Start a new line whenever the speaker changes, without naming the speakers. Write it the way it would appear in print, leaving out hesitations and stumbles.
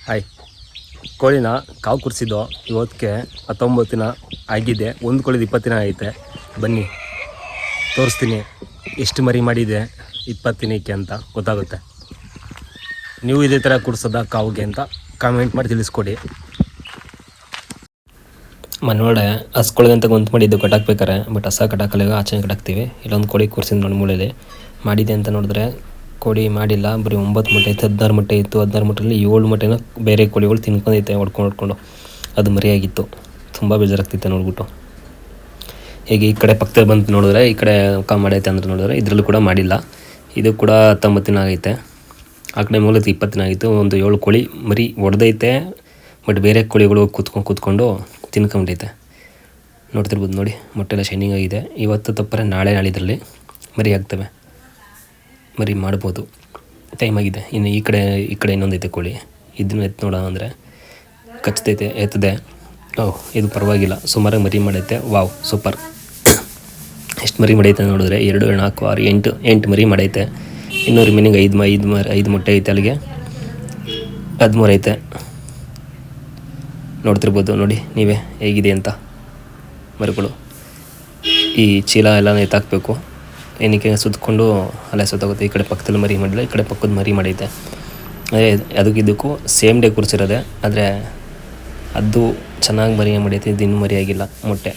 Hi, ಕೋಳಿನ ಕಾವು ಕುರ್ಸಿದ್ದು ಇವತ್ತಿಗೆ 19 ದಿನ ಆಗಿದೆ. ಒಂದು ಕೋಳಿದು 20 ದಿನ ಐತೆ. ಬನ್ನಿ ತೋರಿಸ್ತೀನಿ ಎಷ್ಟು ಮರಿ ಮಾಡಿದೆ 20 ದಿನಕ್ಕೆ ಅಂತ ಗೊತ್ತಾಗುತ್ತೆ. ನೀವು ಇದೇ ಥರ ಕುರ್ಸೋದ ಕಾವುಗೆ ಅಂತ ಕಾಮೆಂಟ್ ಮಾಡಿ ತಿಳಿಸ್ಕೊಡಿ. ಮನೆಯೊಳಗೆ ಹಸ್ಕೊಳಗೆ ಅಂತ ಗೊಂತು ಮಾಡಿದ್ದು ಕಟ್ಟಾಕ್ಬೇಕಾರೆ, ಬಟ್ ಹಸ ಕಟ್ಟಾಕಲ್ಲ, ಆಚೆ ಕಟ್ಟಾಕ್ತೀವಿ. ಇಲ್ಲೊಂದು ಕೋಳಿ ಕೂರ್ಸಿದ್ದು ನೋಡಿ ಮೂಲೆಯಲ್ಲಿ ಮಾಡಿದೆ ಅಂತ ನೋಡಿದ್ರೆ ಕೋಳಿ ಮಾಡಿಲ್ಲ, ಬರೀ 9 ಮೊಟ್ಟೆ ಇತ್ತು, 16 ಮೊಟ್ಟೆ ಇತ್ತು. 16 ಮೊಟ್ಟೆಯಲ್ಲಿ 7 ಮೊಟ್ಟೆನ ಬೇರೆ ಕೋಳಿಗಳು ತಿನ್ಕೊಂಡೈತೆ ಹೊಡ್ಕೊಂಡು. ಅದು ಮರಿಯಾಗಿತ್ತು. ತುಂಬ ಬೇಜಾರಾಗ್ತಿತ್ತು ನೋಡ್ಬಿಟ್ಟು. ಹೇಗೆ ಈ ಕಡೆ ಪಕ್ಕದಲ್ಲಿ ಬಂದು ನೋಡಿದ್ರೆ, ಈ ಕಡೆ ಮಾಡೈತೆ ಅಂದ್ರೆ ನೋಡಿದ್ರೆ ಇದರಲ್ಲೂ ಕೂಡ ಮಾಡಿಲ್ಲ. ಇದು ಕೂಡ 19 ದಿನ ಆಗೈತೆ. ಆ ಕಡೆ ಮೂಲದ 20 ದಿನ ಆಗಿತ್ತು. ಒಂದು 7 ಕೋಳಿ ಮರಿ ಹೊಡೆದೈತೆ, ಬಟ್ ಬೇರೆ ಕೋಳಿಗಳು ಕೂತ್ಕೊಂಡು ತಿನ್ಕೊಂಡೈತೆ. ನೋಡ್ತಿರ್ಬೋದು ನೋಡಿ, ಮೊಟ್ಟೆಲ್ಲ ಶೈನಿಂಗ್ ಆಗಿದೆ. ಇವತ್ತು ತಪ್ಪರೆ ನಾಳೆ ನಾಳಿದ್ರಲ್ಲಿ ಮರಿ ಆಗ್ತವೆ, ಮರಿ ಮಾಡ್ಬೋದು. ಟೈಮ್ ಆಗಿದೆ. ಇನ್ನು ಈ ಕಡೆ ಇನ್ನೊಂದೈತೆ ಕೋಳಿ, ಇದನ್ನು ಎತ್ತು ನೋಡೋಣ ಅಂದರೆ ಕಚ್ತೈತೆ, ಎತ್ತದೆ. ಓಹ್, ಇದು ಪರವಾಗಿಲ್ಲ, ಸುಮಾರಾಗಿ ಮರಿ ಮಾಡೈತೆ. Wow, super. ಎಷ್ಟು ಮರಿ ಮಾಡೈತೆ ನೋಡಿದ್ರೆ 2, 4, 6, 8 ಮರಿ ಮಾಡೈತೆ. ಇನ್ನೂ ರಿಮೈನಿಂಗ್ 5 ಮೊಟ್ಟೆ ಐತೆ. ಅಲ್ಲಿಗೆ 13 ಐತೆ. ನೋಡ್ತಿರ್ಬೋದು ನೋಡಿ ನೀವೇ ಹೇಗಿದೆ ಅಂತ ಮರಿಗಳು. ಈ ಚೀಲ ಎಲ್ಲ ಎತ್ತಾಕಬೇಕು, ಏನಕ್ಕೆ ಸುತ್ತಕೊಂಡು ಅಲ್ಲೇ ಸುತ್ತಾಗುತ್ತೆ. ಈ ಕಡೆ ಪಕ್ಕದಲ್ಲಿ ಮರಿ ಮಾಡಿಲ್ಲ, ಈ ಕಡೆ ಪಕ್ಕದ ಮರಿ ಮಾಡೈತೆ. ಅದೇ ಅದಕ್ಕಿದ್ದಕ್ಕೂ ಸೇಮ್ ಡೇ ಕೂರಿಸಿರೋದೆ, ಆದರೆ ಅದು ಚೆನ್ನಾಗಿ ಮರಿ ಮಾಡೈತೆ. ಇದು ಇನ್ನೂ ಮರಿ ಆಗಿಲ್ಲ ಮೊಟ್ಟೆ.